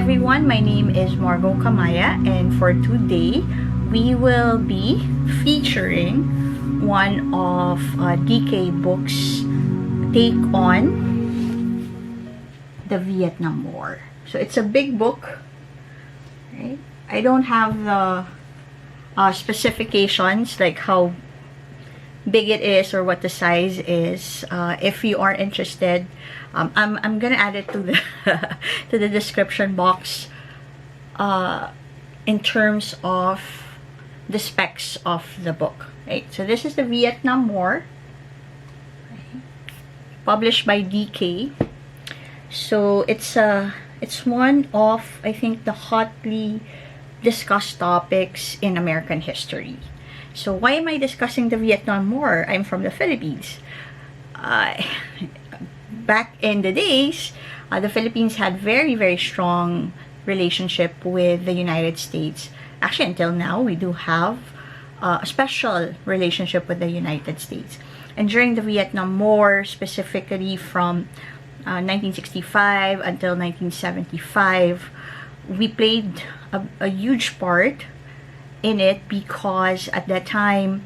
everyone, my name is Margot Kamaya, and for today we will be featuring one of DK books take on the Vietnam War. So it's a big book, right? I don't have the specifications like how big it is or what the size is. If you are interested, I'm gonna add it to the to the description box in terms of the specs of the book. Right, so this is the Vietnam War, right, published by DK. So it's one of, I think, the hotly discussed topics in American history. So why am I discussing the Vietnam War? I'm from the Philippines. Back in the days, the Philippines had very strong relationship with the United States. Actually, until now, we do have a special relationship with the United States. And during the Vietnam War, specifically from 1965 until 1975, we played a huge part in it because at that time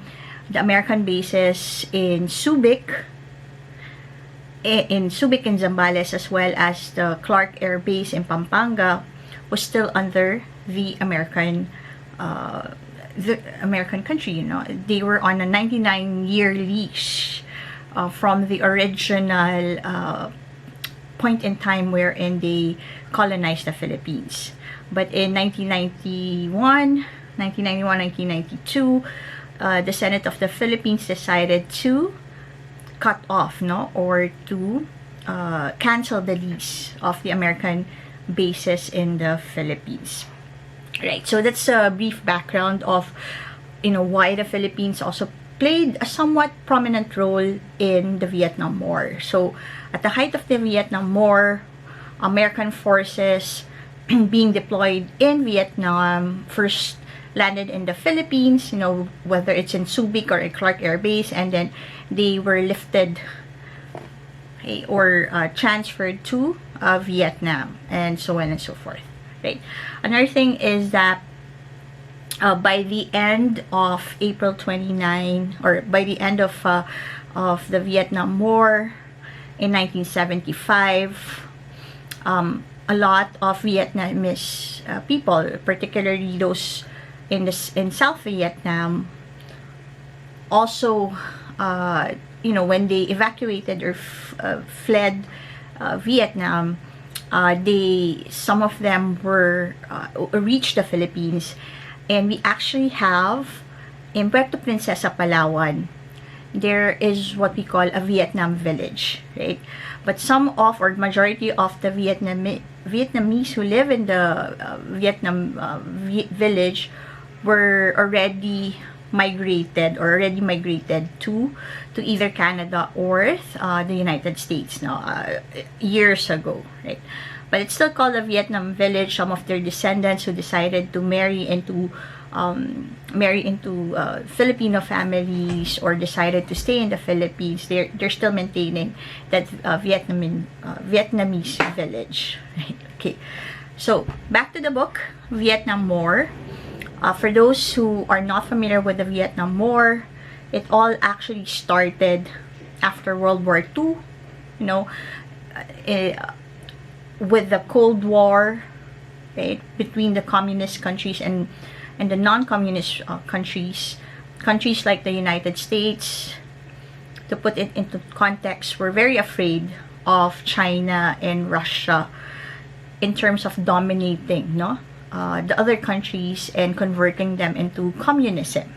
the American bases in Subic and Zambales, as well as the Clark Air Base in Pampanga, was still under the American country. You know, they were on a 99-year lease from the original point in time wherein they colonized the Philippines. But in 1992, the Senate of the Philippines decided to cut off, or to cancel the lease of the American bases in the Philippines. Right, so that's a brief background of, why the Philippines also played a somewhat prominent role in the Vietnam War. So at the height of the Vietnam War, American forces being deployed in Vietnam first landed in the Philippines, whether it's in Subic or in Clark Air Base, and then they were lifted or transferred to Vietnam, and so on and so forth. Right. Another thing is that by the end of April 29, or by the end of the Vietnam War in 1975, a lot of Vietnamese people, particularly those in South Vietnam, also, when they evacuated or fled Vietnam, some of them were reached the Philippines, and we actually have in Puerto Princesa, Palawan, there is what we call a Vietnam village, right? But some of, or majority of the Vietnamese who live in the Vietnam village were already migrated to either Canada or the United States years ago, right? But it's still called a Vietnam village. Some of their descendants who decided to marry into Filipino families or decided to stay in the Philippines, they're still maintaining that Vietnamese village. Right? Okay, so back to the book, Vietnam War. For those who are not familiar with the Vietnam War, it all actually started after World War II, with the Cold War, right, between the communist countries and the non-communist countries like the United States. To put it into context, were very afraid of China and Russia in terms of dominating, the other countries and converting them into communism.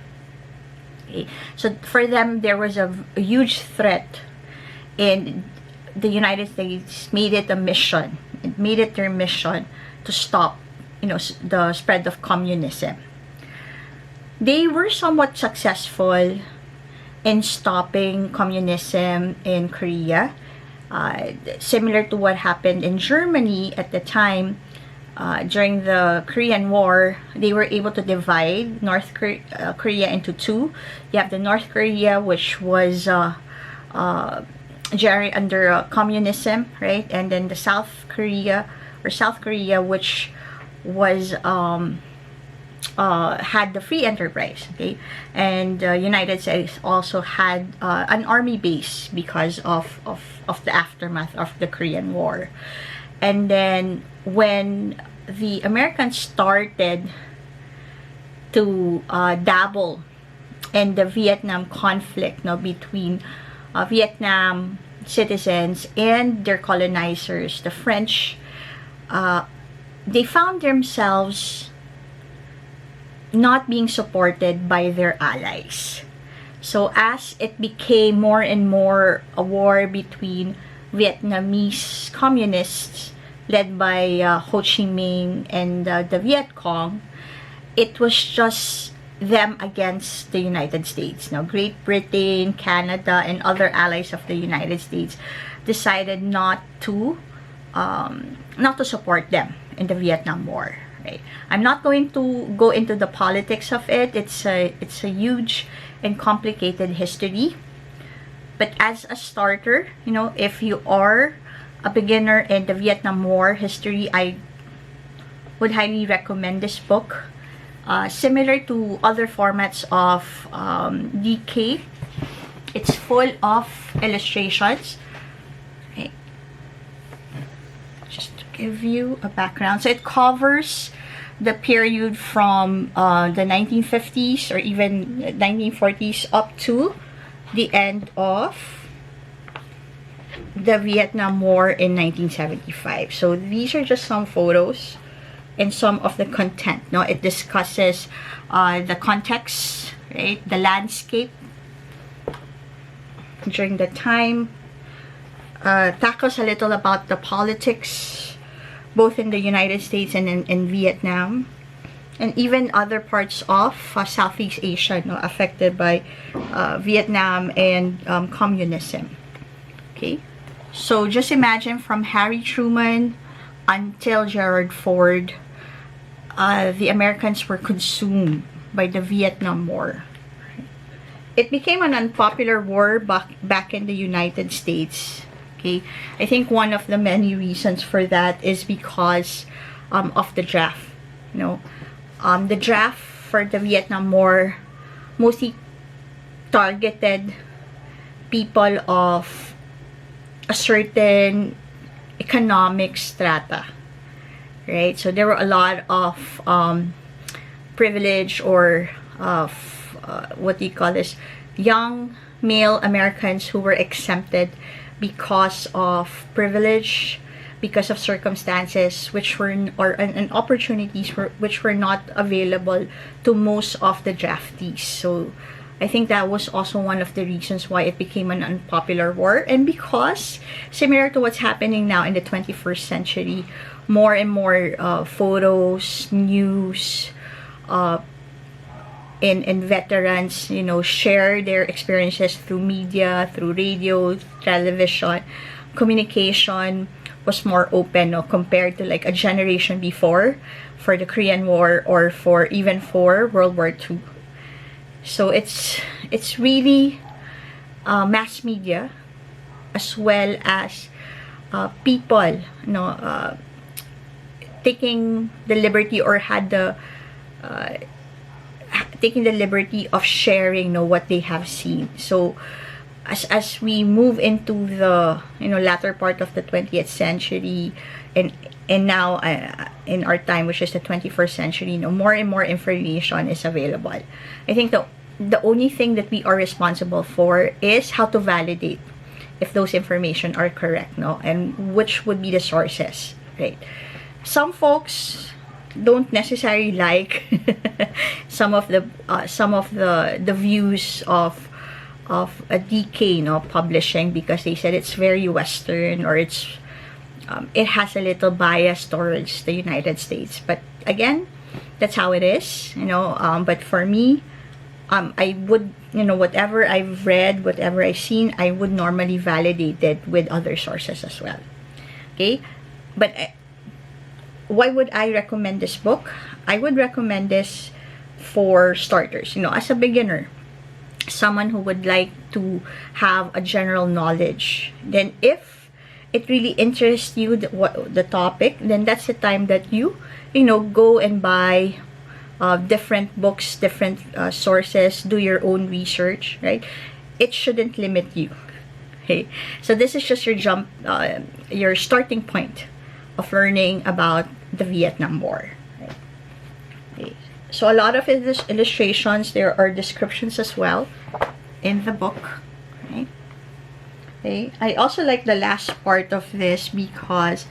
Okay. So for them, there was a huge threat, and the United States made it their mission to stop, the spread of communism. They were somewhat successful in stopping communism in Korea, similar to what happened in Germany at the time. During the Korean War, they were able to divide North Korea into two. You have the North Korea, which was under communism, right? And then the South Korea, which was had the free enterprise, okay, and United States also had an army base because of the aftermath of the Korean War. And then when the Americans started to dabble in the Vietnam conflict, no, between Vietnam citizens and their colonizers, the French, they found themselves not being supported by their allies. So as it became more and more a war between Vietnamese communists led by Ho Chi Minh and the Viet Cong, it was just them against the United States. Now, Great Britain, Canada, and other allies of the United States decided not to support them in the Vietnam War. Right? I'm not going to go into the politics of it. It's a huge and complicated history. But as a starter, you know, if you are a beginner in the Vietnam War history, I would highly recommend this book. Similar to other formats of DK, it's full of illustrations. Okay. Just to give you a background, so it covers the period from the 1950s or even 1940s up to the end of the Vietnam War in 1975. So these are just some photos and some of the content. No, it discusses the context, right, the landscape during the time, tackles a little about the politics both in the United States and in Vietnam, and even other parts of Southeast Asia, no, affected by Vietnam and communism. Okay, so just imagine from Harry Truman until Gerald Ford, the Americans were consumed by the Vietnam War. It became an unpopular war back in the United States. Okay, I think one of the many reasons for that is because of the draft. You know, the draft for the Vietnam War mostly targeted people of a certain economic strata, right? So there were a lot of privilege or what do you call this, young male Americans who were exempted because of privilege, because of circumstances which were and opportunities which were not available to most of the draftees. So I think that was also one of the reasons why it became an unpopular war. And because, similar to what's happening now in the 21st century, more and more photos, news, and veterans, you know, share their experiences through media, through radio, television. Communication was more open, no, compared to like a generation before for the Korean War or for World War II. So it's really mass media as well as people, you know, taking the liberty or had the taking the liberty of sharing, you know, what they have seen. So as we move into the, you know, latter part of the 20th century and now in our time, which is the 21st century, you know, more and more information is available. I think the only thing that we are responsible for is how to validate if those information are correct, no, and which would be the sources, right? Some folks don't necessarily like some of the views of a DK, you know, publishing, because they said it's very Western or it has a little bias towards the United States. But again, that's how it is, you know. But for me, I would, you know, whatever I've read, whatever I've seen, I would normally validate it with other sources as well. Okay, but why would I recommend this book? I would recommend this for starters, you know, as a beginner, someone who would like to have a general knowledge. Then if it really interests you, the topic, then that's the time that you know, go and buy different books, different sources, do your own research, right? It shouldn't limit you. Okay, so this is just your starting point of learning about the Vietnam War. Right? Okay. So a lot of illustrations, there are descriptions as well in the book. Right? Okay. I also like the last part of this because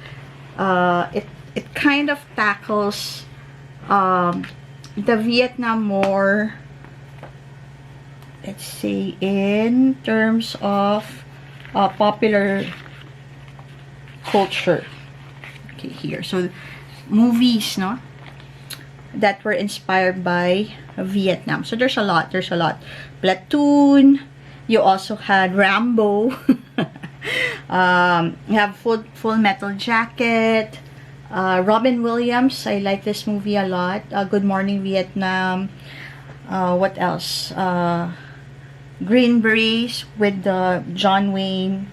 it kind of tackles the Vietnam War, let's say, in terms of popular culture. Okay, here. So, movies, no? That were inspired by Vietnam. So, there's a lot. There's a lot. Platoon. You also had Rambo. You have Full Metal Jacket. Robin Williams, I like this movie a lot. Good Morning Vietnam. What else? Green Berets with John Wayne,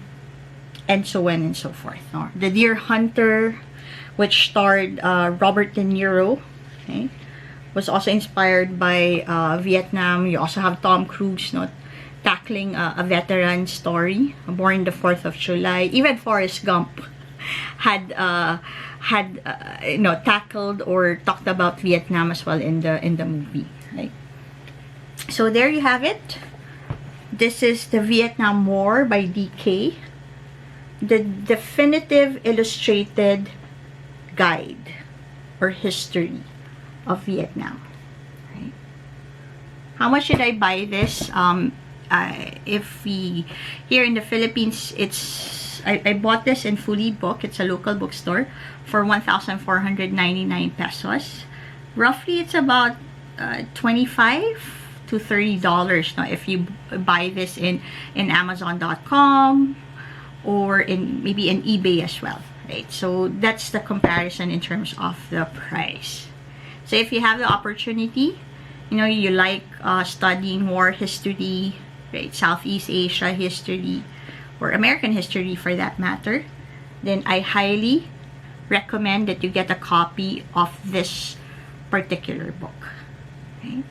and so on and so forth. No? The Deer Hunter, which starred Robert De Niro, okay, was also inspired by Vietnam. You also have Tom Cruise, no, tackling a veteran story, Born the 4th of July. Even Forrest Gump had you know, tackled or talked about Vietnam as well in the movie, right? So there you have it. This is the Vietnam War by DK, the definitive illustrated guide or history of Vietnam. Right? How much did I buy this? If we here in the Philippines, I bought this in Fully Book. It's a local bookstore for 1,499 pesos. Roughly, it's about $25 to $30 now if you buy this in Amazon.com or maybe in eBay as well, right? So that's the comparison in terms of the price. So if you have the opportunity, you know, you like studying war history, right? Southeast Asia history, or American history for that matter, then I highly recommend that you get a copy of this particular book. Okay?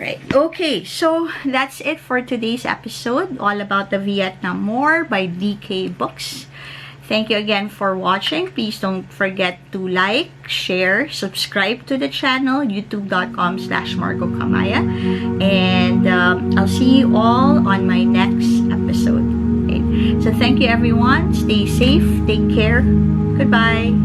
Right. Okay, so that's it for today's episode, all about the Vietnam War by DK Books. Thank you again for watching. Please don't forget to like, share, subscribe to the channel, youtube.com/Margo Kamaya. And I'll see you all on my next episode. Okay? So thank you everyone. Stay safe. Take care. Goodbye.